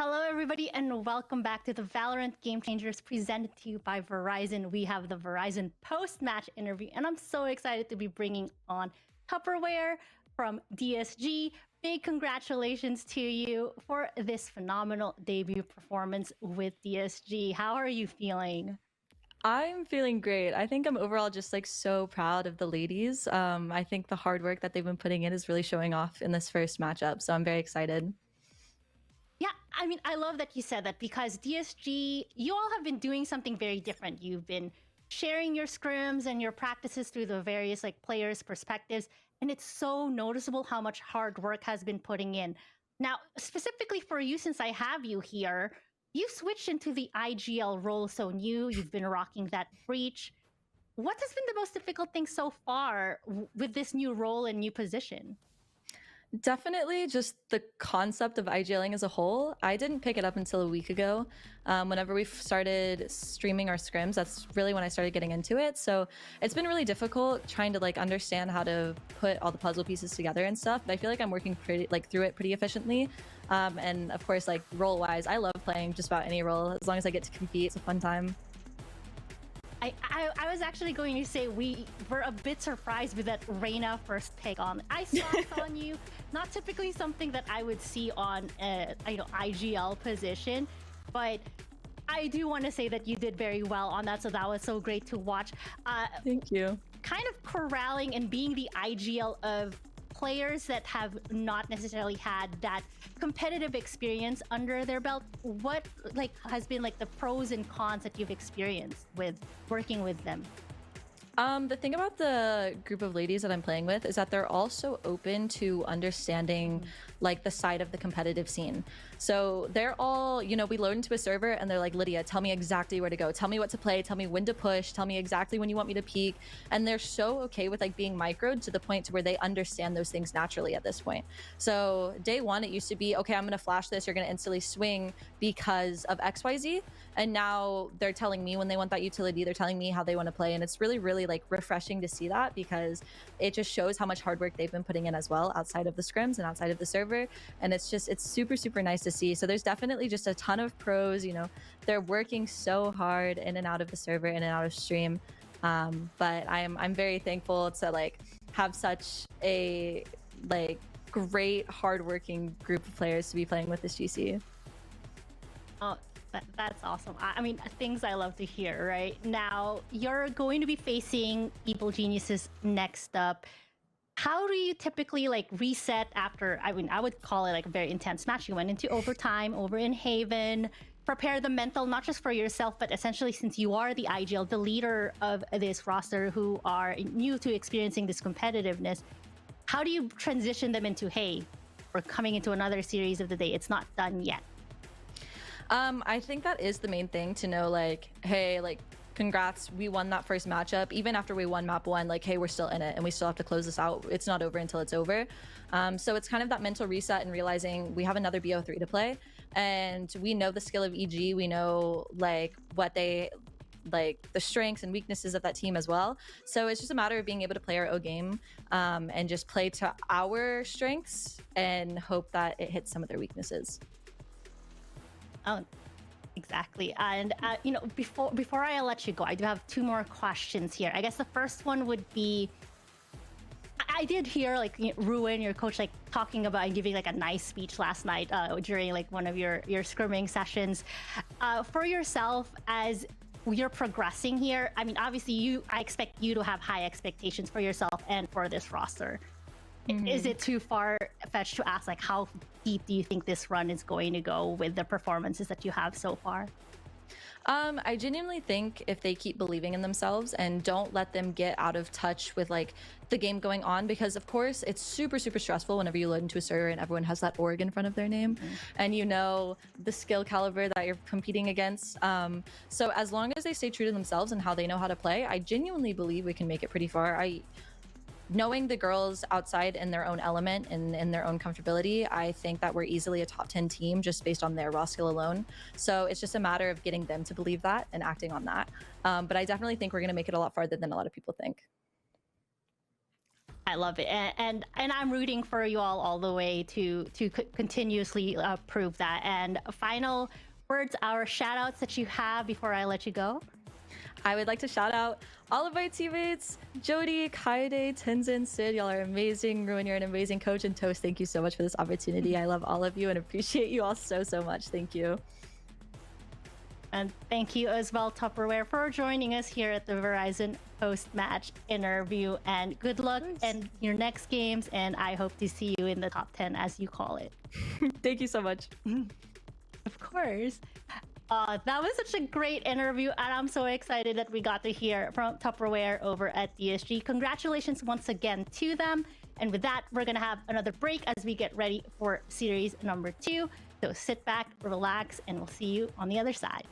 Hello, everybody, and welcome back to the Valorant Game Changers presented to you by Verizon. We have the Verizon post-match interview, and I'm so excited to be bringing on Tupperware from DSG. Big congratulations to you for this phenomenal debut performance with DSG. How are you feeling? I'm feeling great. I think I'm overall just like so proud of the ladies. I think the hard work that they've been putting in is really showing off in this first matchup. So I'm very excited. Yeah, I mean, I love that you said that because DSG, you all have been doing something very different. You've been sharing your scrims and your practices through the various players' perspectives, and it's so noticeable how much hard work has been putting in. Now, specifically for you, since I have you here, you switched into the IGL role so new. You've been rocking that breach. What has been the most difficult thing so far with this new role and new position? Definitely just the concept of IGLing as a whole. I didn't pick it up until a week ago. Whenever we started streaming our scrims, that's really when I started getting into it. So it's been really difficult trying to like understand how to put all the puzzle pieces together and stuff. But I feel like I'm working pretty through it pretty efficiently. And of course, like role wise, I love playing just about any role as long as I get to compete. It's a fun time. I was actually going to say we were a bit surprised with that Reina first pick on. I saw it on you, not typically something that I would see on a IGL position, but I do want to say that you did very well on that, so that was so great to watch. Thank you. Kind of corralling and being the IGL of players that have not necessarily had that competitive experience under their belt. What has been the pros and cons that you've experienced with working with them? The thing about the group of ladies that I'm playing with is that they're all so open to understanding like the side of the competitive scene. So they're all, we load into a server and they're like, Lydia, tell me exactly where to go. Tell me what to play. Tell me when to push. Tell me exactly when you want me to peek. And they're so okay with like being microed to the point to where they understand those things naturally at this point. So day one, it used to be, okay, I'm going to flash this. You're going to instantly swing because of XYZ. And now they're telling me when they want that utility. They're telling me how they want to play. And it's really, really like refreshing to see that because it just shows how much hard work they've been putting in as well outside of the scrims and outside of the server. And it's super, super nice to see. So there's definitely just a ton of pros, they're working so hard in and out of the server, in and out of stream. But I'm very thankful to like have such a like great hardworking group of players to be playing with this GC. Oh, that's awesome. I mean, things I love to hear, right? Now, you're going to be facing Evil Geniuses next up. How do you typically reset after, I mean, I would call it like a very intense match. You went into overtime over in Haven, prepare the mental, not just for yourself, but essentially since you are the IGL, the leader of this roster who are new to experiencing this competitiveness, how do you transition them into, hey, we're coming into another series of the day, it's not done yet? I think that is the main thing to know, like, hey, like, congrats, we won that first matchup. Even after we won map one, like, hey, we're still in it and we still have to close this out. It's not over until it's over. So it's kind of that mental reset and realizing we have another BO3 to play and we know the skill of EG. We know like what they like the strengths and weaknesses of that team as well. So it's just a matter of being able to play our O game and just play to our strengths and hope that it hits some of their weaknesses. Oh, exactly. And before I let you go, I do have two more questions here. I guess the first one would be, I did hear Ruin, your coach, talking about and giving a nice speech last night during one of your scrimming sessions. For yourself, as you're progressing here, I mean, obviously I expect you to have high expectations for yourself and for this roster. Is it too far-fetched to ask, how deep do you think this run is going to go with the performances that you have so far? I genuinely think if they keep believing in themselves and don't let them get out of touch with the game going on, because of course it's super, super stressful whenever you load into a server and everyone has that org in front of their name and the skill caliber that you're competing against. So as long as they stay true to themselves and how they know how to play, I genuinely believe we can make it pretty far. Knowing the girls outside in their own element and in their own comfortability, I think that we're easily a top 10 team just based on their raw skill alone. So it's just a matter of getting them to believe that and acting on that. But I definitely think we're going to make it a lot farther than a lot of people think. I love it, and I'm rooting for you all the way to continuously prove that. And final words, our shout outs that you have before I let you go. I would like to shout out all of my teammates, Jody, Kaede, Tenzin, Sid. Y'all are amazing. Ruin, you're an amazing coach. And Toast, thank you so much for this opportunity. I love all of you and appreciate you all so, so much. Thank you. And thank you as well, Tupperware, for joining us here at the Verizon post-match interview. And good luck in your next games. And I hope to see you in the top 10, as you call it. Thank you so much. Of course. That was such a great interview, and I'm so excited that we got to hear from Tupperware over at DSG. Congratulations once again to them. And with that, we're going to have another break as we get ready for series number 2. So sit back, relax, and we'll see you on the other side.